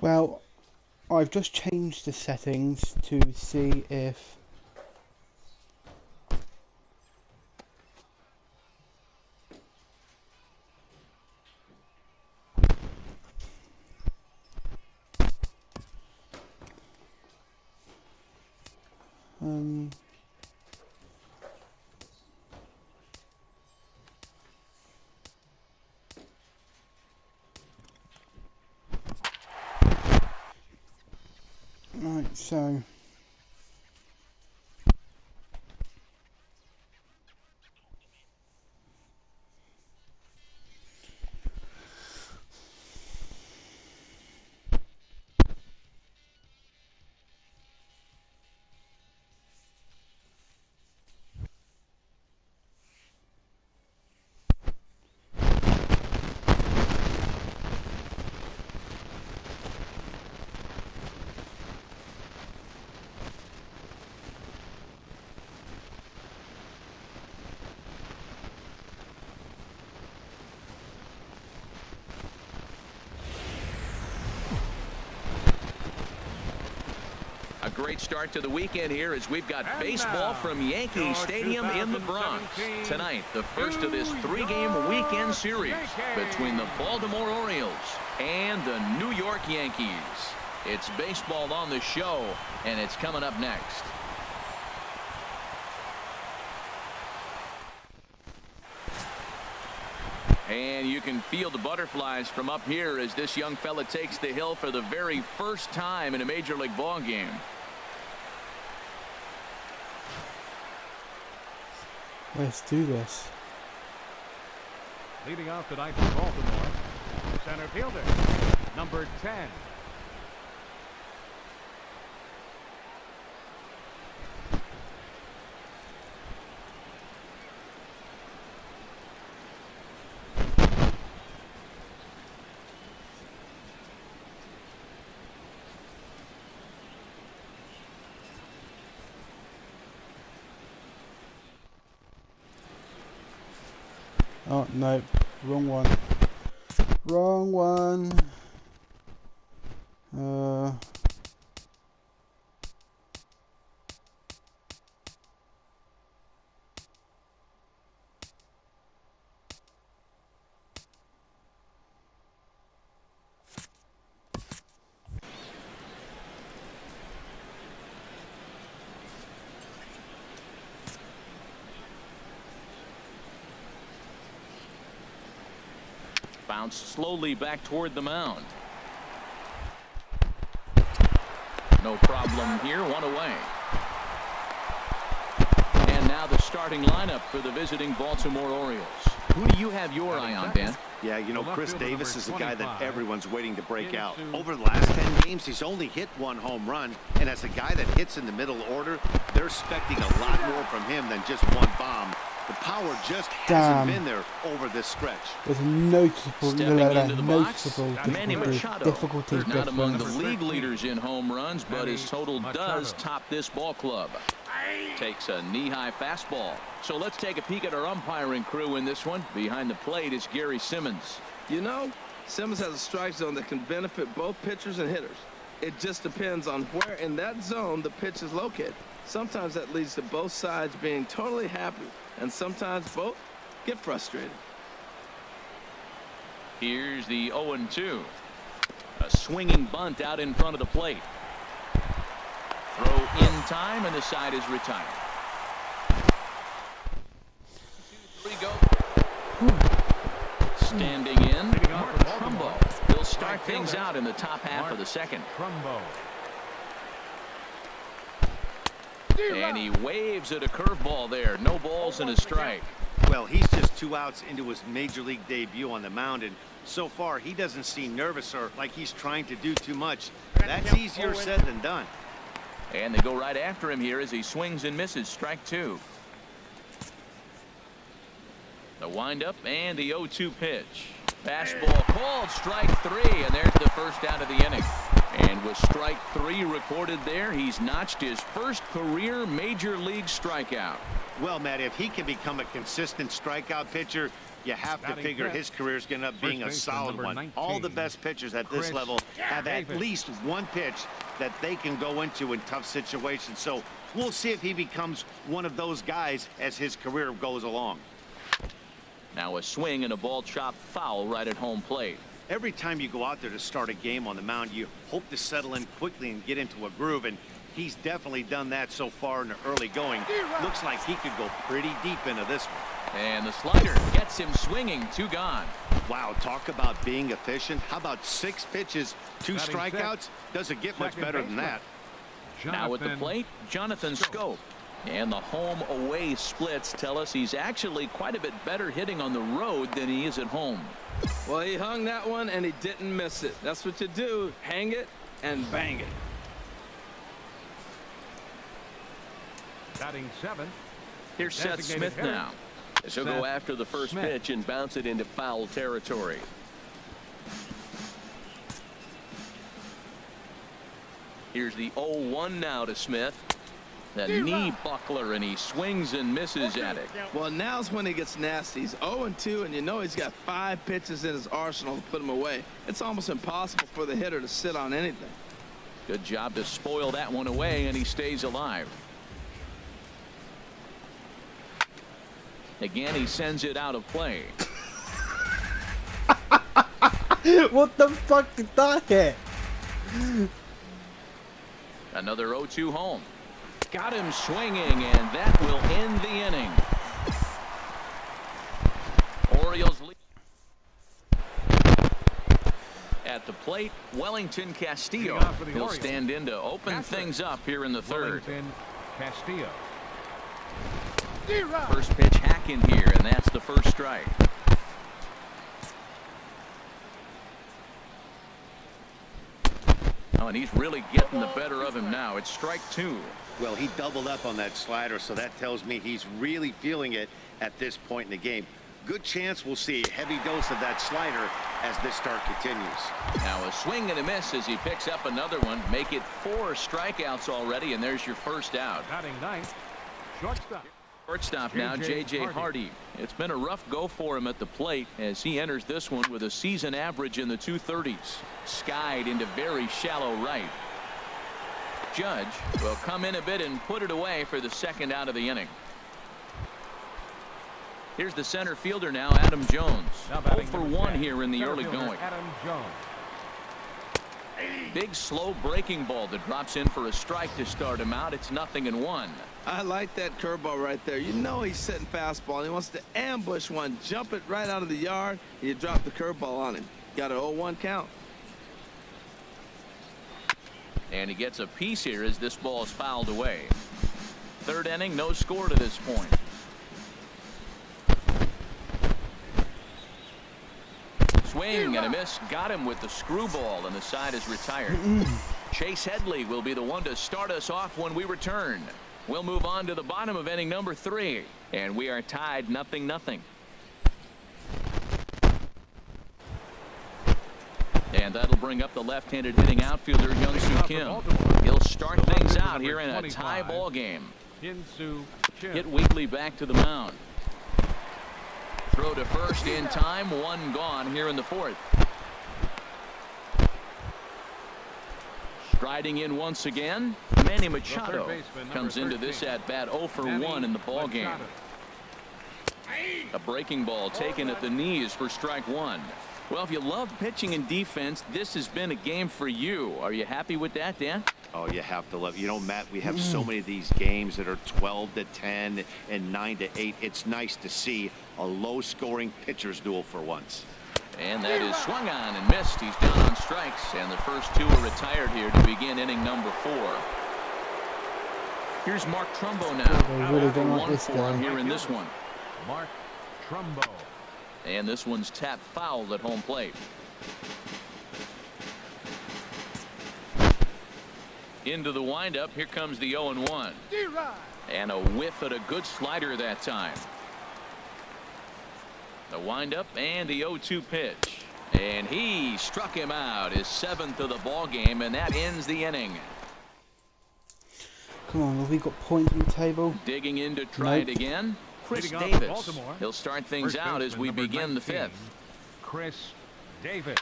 Well, I've just changed the settings to see if right, so A great start to the weekend here as we've got baseball from Yankee Stadium in the Bronx. Tonight, the first of this three-game weekend series between the Baltimore Orioles and the New York Yankees. It's baseball on the show, and it's coming up next. And you can feel the butterflies from up here as this young fella takes the hill for the very first time in a Major League ball game. let's do this. Leading off tonight for Baltimore, center fielder, number 10. Oh, no, wrong one. Wrong one. Bounced slowly back toward the mound. No problem here, one away. And now the starting lineup for the visiting Baltimore Orioles. Who do you have your eye on, Dan? Yeah, you know, Chris Davis is a guy that everyone's waiting to break out. Over the last 10 games, he's only hit one home run. And as a guy that hits in the middle order, they're expecting a lot more from him than just one bomb. The power just hasn't been there over this stretch. There's noticeable, difficulty. Not among the league leaders in home runs, but his total does top this ball club. Takes a knee-high fastball. So let's take a peek at our umpiring crew in this one. Behind the plate is Gary Simmons. You know, Simmons has a strike zone that can benefit both pitchers and hitters. It just depends on where in that zone the pitch is located. Sometimes that leads to both sides being totally happy, and sometimes both get frustrated. Here's the 0-2. A swinging bunt out in front of the plate. Throw in time, and the side is retired. 2-3 go. Standing in, Trumbo. He'll start things out in the top half of the second. And he waves at a curveball there. No balls and a strike. Well, he's just 2 outs into his major league debut on the mound, and so far he doesn't seem nervous or like he's trying to do too much. That's easier said than done. And they go right after him here as he swings and misses. Strike 2. The windup and the 0-2 pitch. Fastball called, strike 3, and there's the first out of the inning. And With strike 3 recorded there, he's notched his first career major league strikeout. Well, Matt, if he can become a consistent strikeout pitcher, you have to figure his career is going to end up being a solid one. All the best pitchers at this level have at least one pitch that they can go into in tough situations. So we'll see if he becomes one of those guys as his career goes along. Now a swing and a ball chopped foul right at home plate. Every time you go out there to start a game on the mound, you hope to settle in quickly and get into a groove, and he's definitely done that so far in the early going. Looks like he could go pretty deep into this one. And the slider gets him swinging. 2 gone. Wow, talk about being efficient. How about 6 pitches, 2 strikeouts? Doesn't get much better than that. Now at the plate, Jonathan Schoop. And the home-away splits tell us he's actually quite a bit better hitting on the road than he is at home. Well, he hung that one, and he didn't miss it. That's what you do. Hang it and bang it. Batting 7. Here's Seth Smith now. He'll go after the first pitch and bounce it into foul territory. Here's the 0-1 now to Smith. The knee buckler, and he swings and misses at it. Well, now's when he gets nasty. He's 0-2, and you know he's got 5 pitches in his arsenal to put him away. It's almost impossible for the hitter to sit on anything. Good job to spoil that one away, and he stays alive. Again, he sends it out of play. What the fuck did that hit? Another 0-2 home. Got him swinging, and that will end the inning. Orioles lead. At the plate, Wellington Castillo. He'll stand in to open things up here in the third. Castillo. First pitch hack in here, and that's the first strike. Oh, and he's really getting the better of him now. It's strike 2. Well, he doubled up on that slider, so that tells me he's really feeling it at this point in the game. Good chance we'll see a heavy dose of that slider as this start continues. Now a swing and a miss as he picks up another one. Make it 4 strikeouts already, and there's your first out. Batting 9th. Shortstop. Shortstop now, J.J. Hardy. It's been a rough go for him at the plate as he enters this one with a season average in the 230s. Skied into very shallow right. Judge will come in a bit and put it away for the second out of the inning. Here's the center fielder now, Adam Jones. 0 for 1 here in the early going. Adam Jones. Big slow breaking ball that drops in for a strike to start him out. It's 0-1. I like that curveball right there. You know he's setting fastball, and he wants to ambush one, jump it right out of the yard, and you drop the curveball on him. Got an 0-1 count. And he gets a piece here as this ball is fouled away. Third inning, no score to this point. Swing and a miss. Got him with the screwball, and the side is retired. Chase Headley will be the one to start us off when we return. We'll move on to the bottom of inning number 3, and we are tied 0-0. And that'll bring up the left-handed hitting outfielder Young-Soo Kim. He'll start things out here in a tie ball game. Hit Wheatley back to the mound. Throw to first in time. 1 gone here in the 4th. Striding in once again, Manny Machado comes into this at bat 0 for 1 in the ball game. A breaking ball taken at the knees for strike 1. Well, if you love pitching and defense, this has been a game for you. Are you happy with that, Dan? Oh, you have to love it. You know, Matt, we have so many of these games that are 12-10 and 9-8. It's nice to see a low-scoring pitcher's duel for once. And that is swung on and missed. He's down on strikes, and the first 2 are retired here to begin inning number 4. Here's Mark Trumbo now. They really don't like this 1 for him guy. here in this one. Mark Trumbo. And this one's tapped foul at home plate. Into the windup. Here comes the 0-1. And a whiff at a good slider that time. The windup and the 0-2 pitch. And he struck him out, his 7th of the ball game, and that ends the inning. Come on, have we got points on the table? Digging in to try it again, Chris Davis. He'll start things out as we begin the 5th. Chris Davis.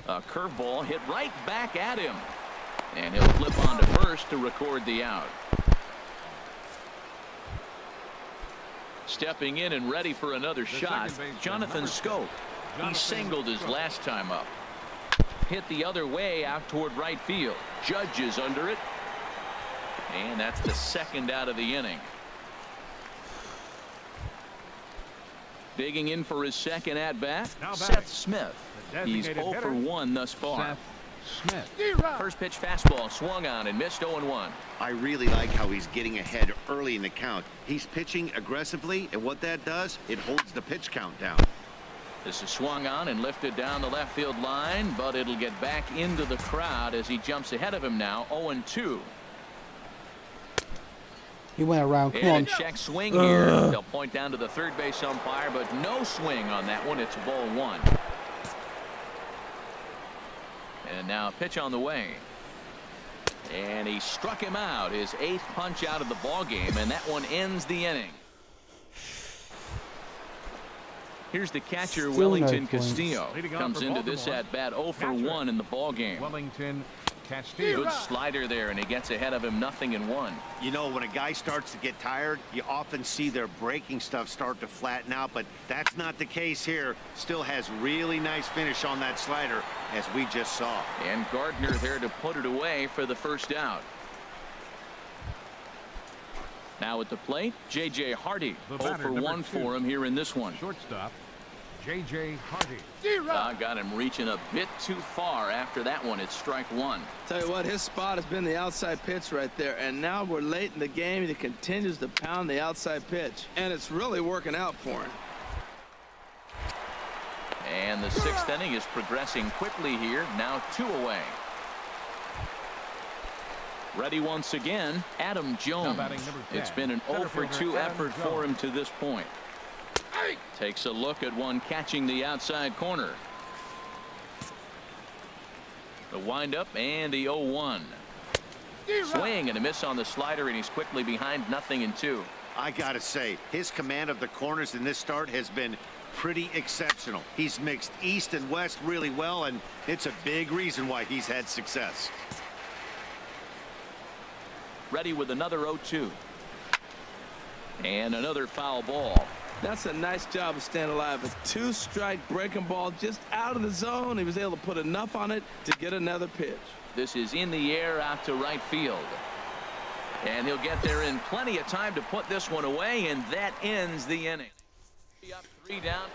A curveball hit right back at him. And he'll flip on to first to record the out. Stepping in and ready for another shot, Jonathan Scope. He singled his last time up. Hit the other way out toward right field. Judge is under it. And that's the 2nd out of the inning. Digging in for his 2nd at-bat, Seth Smith. He's 0 for 1 thus far. Smith. First pitch fastball swung on and missed 0-1. I really like how he's getting ahead early in the count. He's pitching aggressively, and what that does, it holds the pitch count down. This is swung on and lifted down the left field line, but it'll get back into the crowd as he jumps ahead of him now, 0-2. He went around. Come and on. a check swing here. They'll point down to the third base umpire, but no swing on that one. It's ball 1. And now a pitch on the way. And he struck him out, his 8th punch out of the ball game, and that one ends the inning. Here's the catcher, Still Wellington no points. Castillo. Comes into this at bat 0 for 1 in the ball game. Wellington Castillo. Good slider there, and he gets ahead of him 0-1. You know, when a guy starts to get tired, you often see their breaking stuff start to flatten out, but that's not the case here. Still has really nice finish on that slider, as we just saw. And Gardner there to put it away for the first out. Now at the plate, J.J. Hardy. 0 for 1 for him here in this one. Shortstop, J.J. Hardy. Got him reaching a bit too far after that one. It's strike 1. Tell you what, his spot has been the outside pitch right there, and now we're late in the game and he continues to pound the outside pitch, and it's really working out for him. And the 6th inning is progressing quickly here. Now 2 away. Ready once again, Adam Jones. It's been an 0 for 2 effort for him to this point. Takes a look at one catching the outside corner. The windup and the 0-1. Swing and a miss on the slider, and he's quickly behind 0-2. I gotta say, his command of the corners in this start has been pretty exceptional. He's mixed east and west really well, and it's a big reason why he's had success. Ready with another 0-2. And another foul ball. That's a nice job of staying alive. A 2-strike breaking ball just out of the zone. He was able to put enough on it to get another pitch. This is in the air out to right field. And he'll get there in plenty of time to put this one away, and that ends the inning. Up 3 down.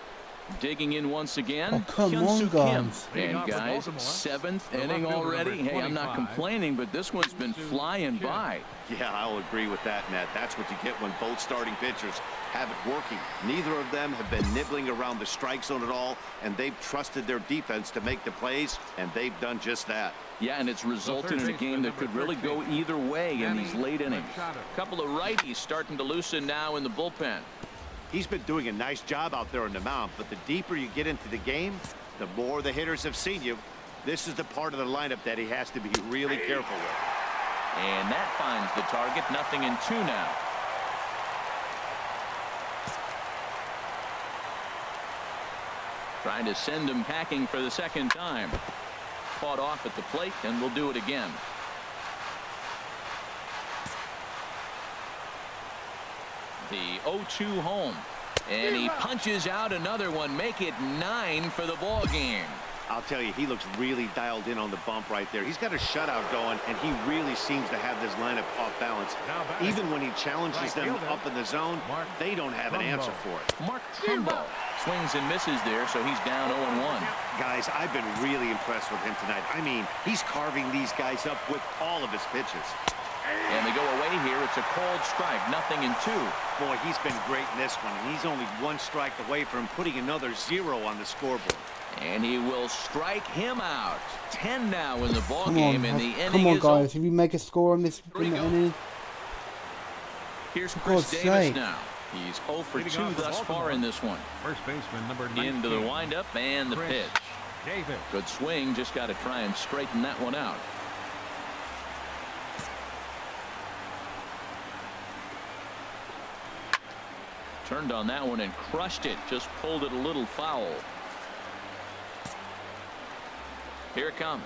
Digging in once again. Oh, come on, guys. And guys, 7th inning already. Hey, I'm not complaining, but this one's been flying by. Yeah, I'll agree with that, Matt. That's what you get when both starting pitchers have it working. Neither of them have been nibbling around the strike zone at all, and they've trusted their defense to make the plays, and they've done just that. Yeah, and it's resulted in a game that could really go either way in these late innings. A couple of righties starting to loosen now in the bullpen. He's been doing a nice job out there on the mound, but the deeper you get into the game, the more the hitters have seen you. This is the part of the lineup that he has to be really careful with. And that finds the target. 0-2 now. Trying to send him packing for the 2nd time. Fought off at the plate, and we'll do it again. The 0-2 home, and he punches out another one. Make it 9 for the ball game. I'll tell you, he looks really dialed in on the bump right there. He's got a shutout going, and he really seems to have this lineup off balance. Even when he challenges them up in the zone, they don't have an answer for it. Mark Trumbo swings and misses there, so he's down 0-1. Guys, I've been really impressed with him tonight. I mean, he's carving these guys up with all of his pitches. And they go away here. It's a called strike. 0-2. Boy, he's been great in this one, and he's only 1 strike away from putting another 0 on the scoreboard. And he will strike him out. 10 now in the ball game, and the inning come on, is guys. If you make a score on this inning. Here's Chris Davis now. He's 0 for 2 thus far in this one. First baseman number 19. Into the windup and the pitch. Davis. Good swing, just got to try and straighten that one out. Turned on that one and crushed it, just pulled it a little foul. Here it comes.